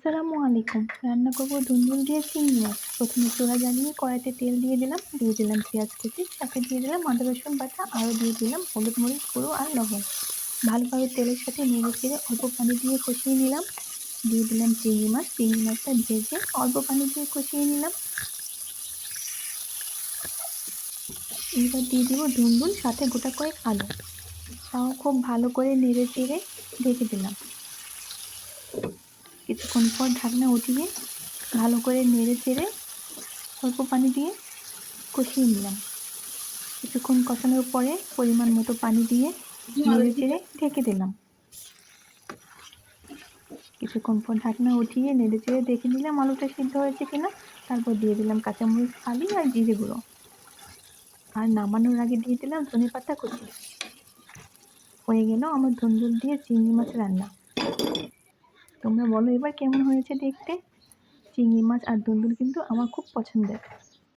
আসসালামু আলাইকুম। রান্না করব ধুন্দুল দিয়ে চিংড়ি মাছ। প্রথমে চুলা জ্বালিয়ে কড়াইতে তেল দিয়ে দিলাম পেঁয়াজ কুচি, সাথে দিয়ে দিলাম আদা রসুন বাটা, আরও দিয়ে দিলাম হলুদ মরিচ গুঁড়ো আর লবণ। ভালোভাবে তেলের সাথে নেড়ে চেড়ে অল্প পানি দিয়ে কষিয়ে নিলাম। দিয়ে দিলাম চিংড়ি মাছ, চিংড়ি মাছটা ভেজে অল্প পানি দিয়ে কষিয়ে নিলাম। এইবার দিয়ে দিব ধুন্দুল, সাথে গোটা কয়েক আলু। তাও খুব ভালো করে নেড়ে চেড়ে ঢেকে দিলাম। কিছুক্ষণ পর ঢাকনা উঠিয়ে ভালো করে নেড়ে চেড়ে অল্প পানি দিয়ে কষিয়ে নিলাম। কিছুক্ষণ কষানোর পরে পরিমাণ মতো পানি দিয়ে নেড়ে চেড়ে ঢেকে দিলাম। কিছুক্ষণ পর ঢাকনা উঠিয়ে নেড়ে চেড়ে দেখে নিলাম আলুটা সিদ্ধ হয়েছে কিনা। তারপর দিয়ে দিলাম কাঁচামরিচ ফালি আর জিরে গুঁড়ো। আর নামানোর আগে দিয়ে দিলাম ধনেপাতা কুচি। হয়ে গেল আমার ধুন্দুল দিয়ে চিংড়ি মাছ রান্না। তোমরা বলো এবার কেমন হয়েছে দেখতে। চিংড়ি মাছ আর ধুন্দুল কিন্তু আমার খুব পছন্দের।